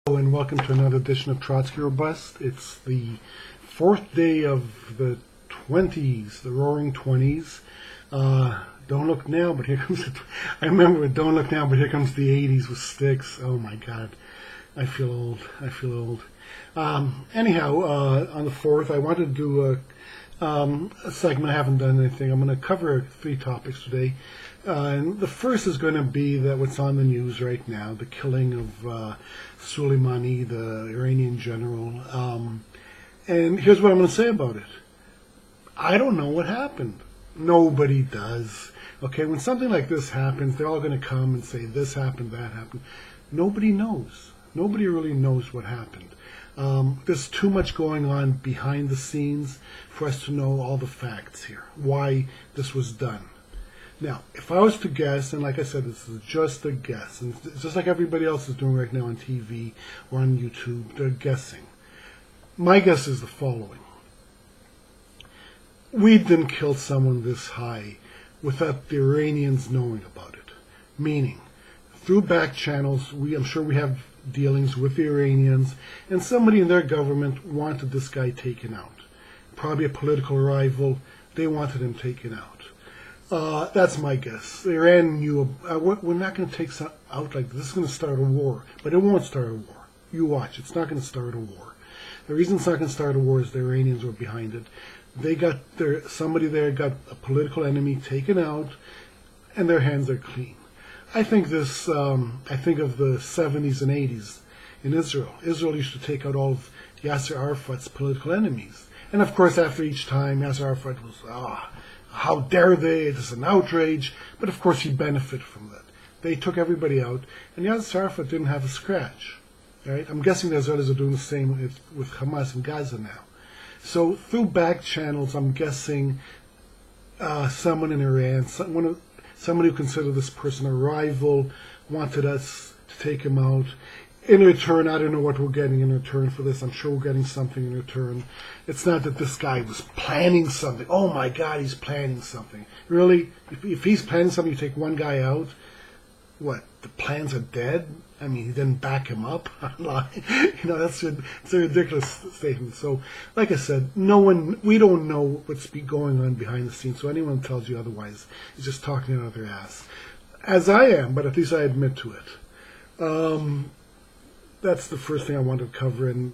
Hello and welcome to another edition of Trotsky Robust. It's the fourth day of the 20s, the roaring 20s. Don't look now, but here comes I remember Don't Look Now, but here comes the 80s with Sticks. Oh my God, I feel old. Anyhow, on the 4th, I wanted to do a segment. I haven't done anything. I'm going to cover 3 topics today. And the first is going to be that what's on the news right now, the killing of Soleimani, the Iranian general. And here's what I'm going to say about it. I don't know what happened. Nobody does. Okay, when something like this happens, they're all going to come and say this happened, that happened. Nobody knows. Nobody really knows what happened. There's too much going on behind the scenes for us to know all the facts here, why this was done. Now, if I was to guess, and like I said, this is just a guess, and it's just like everybody else is doing right now on TV or on YouTube, they're guessing. My guess is the following. We didn't kill someone this high without the Iranians knowing about it. Meaning, through back channels, I'm sure we have dealings with the Iranians, and somebody in their government wanted this guy taken out. Probably a political rival. They wanted him taken out. That's my guess. Iran knew, we're not going to take some out like this. This is going to start a war. But it won't start a war. You watch. It's not going to start a war. The reason it's not going to start a war is the Iranians were behind it. Somebody there got a political enemy taken out, and their hands are clean. I think of the 70s and 80s in Israel. Israel used to take out all of Yasser Arafat's political enemies. And of course, after each time, Yasser Arafat was, how dare they, it's an outrage. But of course he benefited from that. They took everybody out, and Yasser Arafat didn't have a scratch. Right? I'm guessing the Israelis are doing the same with Hamas in Gaza now. So through back channels, I'm guessing someone in Iran, somebody who considered this person a rival, wanted us to take him out. In return, I don't know what we're getting in return for this. I'm sure we're getting something in return. It's not that this guy was planning something. Oh my God, he's planning something. Really? If he's planning something, you take one guy out, what, the plans are dead? I mean, he didn't back him up. It's a ridiculous statement. So, like I said, we don't know what's going on behind the scenes. So anyone who tells you otherwise is just talking out of their ass. As I am, but at least I admit to it. That's the first thing I wanted to cover, and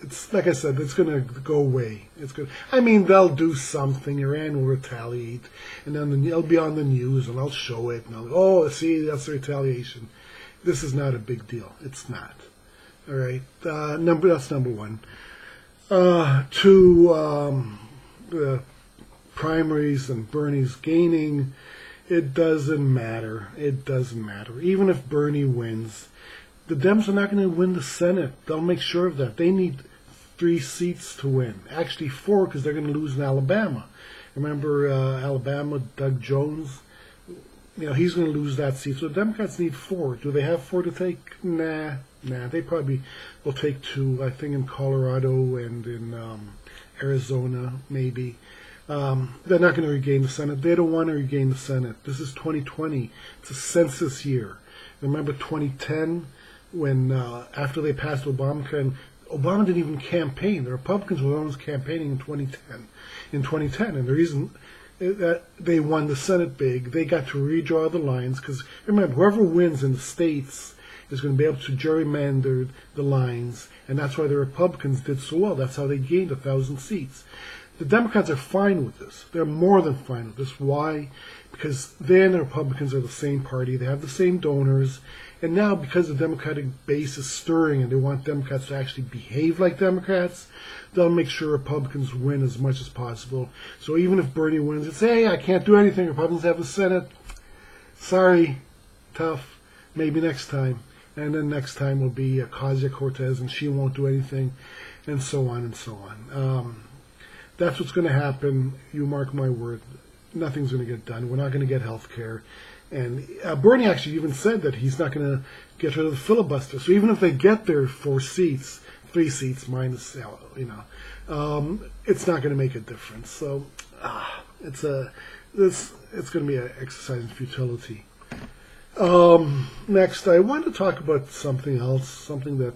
it's like I said, it's going to go away. They'll do something. Iran will retaliate, and then it'll be on the news, and I'll show it, and see, that's the retaliation. This is not a big deal. It's not. All right. That's number one. The primaries and Bernie's gaining. It doesn't matter. Even if Bernie wins, the Dems are not going to win the Senate. They'll make sure of that. They need 3 seats to win. Actually 4, because they're going to lose in Alabama. Remember Alabama, Doug Jones? He's going to lose that seat. So the Democrats need 4. Do they have 4 to take? Nah. They probably will take 2. I think in Colorado and in Arizona, maybe. They're not going to regain the Senate. They don't want to regain the Senate. This is 2020. It's a census year. Remember 2010? When after they passed Obamacare, and Obama didn't even campaign. The Republicans were almost campaigning in 2010. And the reason that they won the Senate big, they got to redraw the lines, because remember, whoever wins in the states is going to be able to gerrymander the lines, and that's why the Republicans did so well. That's how they gained 1,000 seats. The Democrats are fine with this. They're more than fine with this. Why? Because they and the Republicans are the same party. They have the same donors. And now, because the Democratic base is stirring and they want Democrats to actually behave like Democrats, they'll make sure Republicans win as much as possible. So even if Bernie wins, it's, hey, I can't do anything. Republicans have the Senate. Sorry. Tough. Maybe next time. And then next time will be Ocasio-Cortez, and she won't do anything, and so on and so on. That's what's going to happen. You mark my word. Nothing's going to get done. We're not going to get health care. And Bernie actually even said that he's not going to get rid of the filibuster. So even if they get their 4 seats, 3 seats minus, it's not going to make a difference. So it's going to be an exercise in futility. Next, I want to talk about something else, something that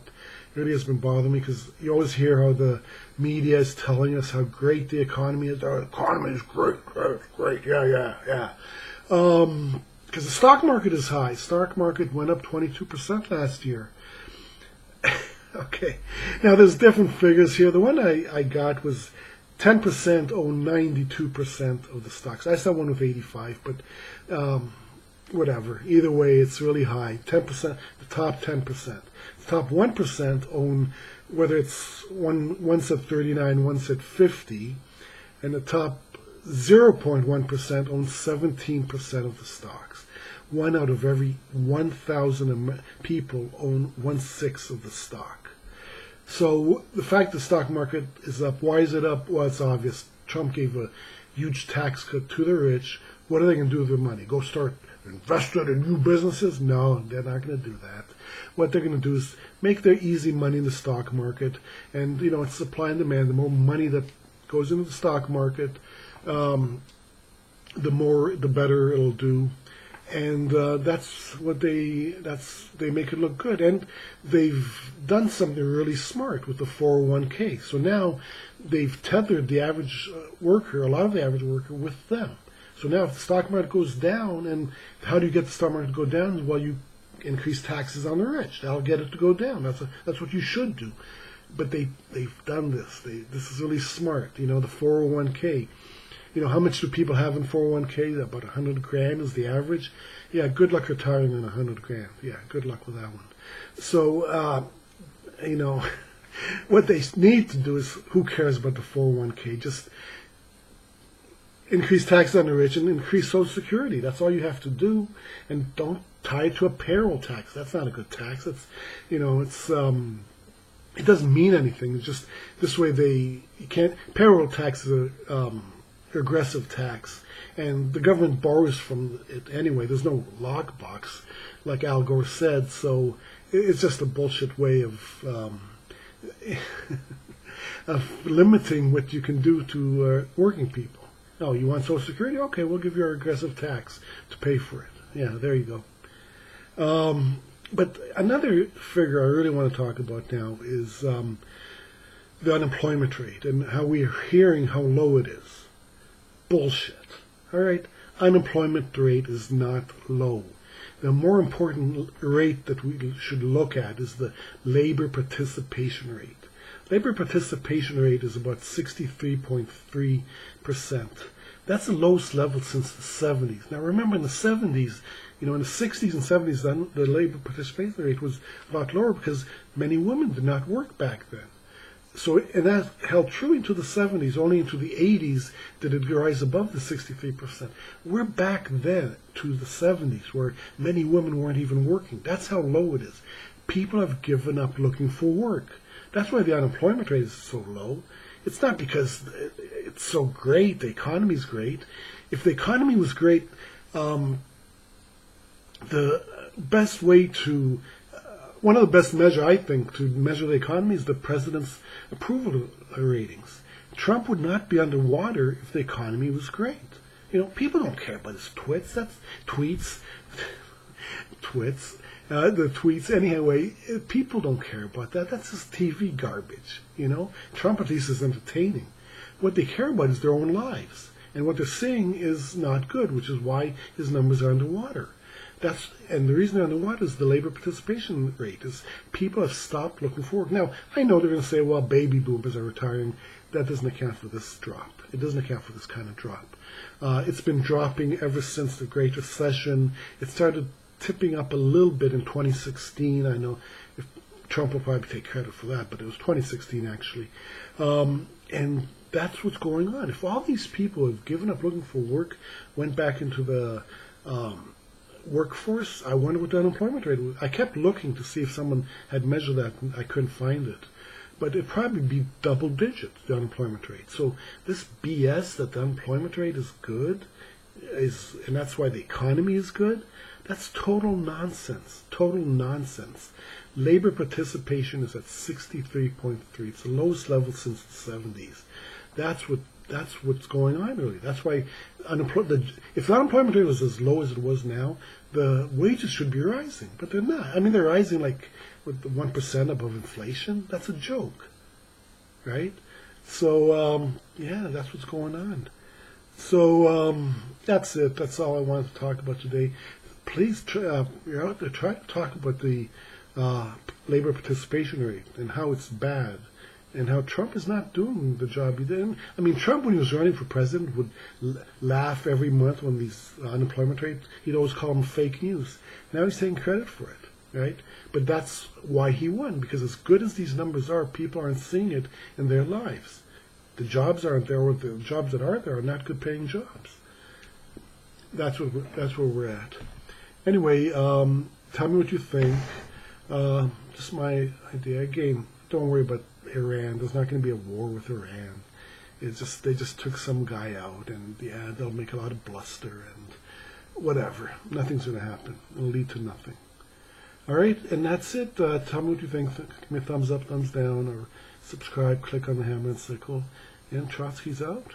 It really has been bothering me because you always hear how the media is telling us how great the economy is. Our economy is great, great, great. Yeah. Because the stock market is high. Stock market went up 22% last year. Okay. Now, there's different figures here. The one I got was 10% own 92% of the stocks. I saw one with 85, but whatever. Either way, it's really high. 10%, the top 10%. The top 1% own, whether it's one's at 39, one's at 50, and the top 0.1% owns 17% of the stocks. One out of every 1,000 people own 1/6 of the stock. So the fact the stock market is up, why is it up? Well, it's obvious. Trump gave a huge tax cut to the rich. What are they going to do with their money? Go start investing in new businesses? No, they're not going to do that. What they're going to do is make their easy money in the stock market. And, it's supply and demand. The more money that goes into the stock market, the better it'll do. And that's what they make it look good. And they've done something really smart with the 401k. So now they've tethered the average worker, a lot of the average worker, with them. So now if the stock market goes down, and how do you get the stock market to go down? Well, you increase taxes on the rich. That'll get it to go down. That's what you should do. But they've done this. This is really smart. The 401k. How much do people have in 401k? About 100 grand is the average. Yeah, good luck retiring on 100 grand. Yeah, good luck with that one. So, what they need to do is, who cares about the 401k? Just increase taxes on the rich and increase Social Security. That's all you have to do. And don't tie it to a payroll tax. That's not a good tax. It's, it doesn't mean anything. It's just this way you can't, payroll tax is a, aggressive tax, and the government borrows from it anyway. There's no lockbox, like Al Gore said, so it's just a bullshit way of limiting what you can do to working people. Oh, you want Social Security? Okay, we'll give you our aggressive tax to pay for it. Yeah, there you go. But another figure I really want to talk about now is the unemployment rate and how we are hearing how low it is. Bullshit. All right, unemployment rate is not low. The more important rate that we should look at is the labor participation rate. Labor participation rate is about 63.3%. That's the lowest level since the 70s. Now remember, in the 70s, in the 60s and 70s, the labor participation rate was a lot lower because many women did not work back then. So, and that held true into the 70s. Only into the 80s did it rise above the 63%. We're back then to the 70s, where many women weren't even working. That's how low it is. People have given up looking for work. That's why the unemployment rate is so low. It's not because it's so great, the economy's great. If the economy was great, the best way to one of the best measures, I think, to measure the economy is the president's approval ratings. Trump would not be underwater if the economy was great. People don't care about his tweets. That's tweets. The tweets. Anyway, people don't care about that. That's just TV garbage. Trump at least is entertaining. What they care about is their own lives. And what they're seeing is not good, which is why his numbers are underwater. And the reason they're underwater is the labor participation rate. Is people have stopped looking for work. Now, I know they're going to say, well, baby boomers are retiring. That doesn't account for this drop. It doesn't account for this kind of drop. It's been dropping ever since the Great Recession. It started tipping up a little bit in 2016. I know Trump will probably take credit for that, but it was 2016 actually. And that's what's going on. If all these people who have given up looking for work went back into the workforce, I wonder what the unemployment rate was. I kept looking to see if someone had measured that, and I couldn't find it. But it'd probably be double digits, the unemployment rate. So this BS that the unemployment rate is good, and that's why the economy is good, that's total nonsense. Total nonsense. Labor participation is at 63.3. It's the lowest level since the 70s. That's what that's what's going on, really. That's why if the unemployment rate was as low as it was now, the wages should be rising, but they're not. I mean, they're rising like with 1% above inflation. That's a joke, right? So, yeah, that's what's going on. So, that's it. That's all I wanted to talk about today. Please, you're out there, try to talk about the labor participation rate and how it's bad and how Trump is not doing the job he did. I mean, Trump, when he was running for president, would laugh every month when these unemployment rates, he'd always call them fake news. Now he's taking credit for it, right? But that's why he won, because as good as these numbers are, people aren't seeing it in their lives. The jobs aren't there, or the jobs that are there are not good paying jobs. That's where we're at. Anyway, tell me what you think. Just my idea. Again, don't worry about Iran. There's not going to be a war with Iran. It's just they just took some guy out, and yeah, they'll make a lot of bluster and whatever. Nothing's going to happen. It'll lead to nothing. All right, and that's it. Tell me what you think. Give me a thumbs up, thumbs down, or subscribe. Click on the hammer and sickle. And Trotsky's out.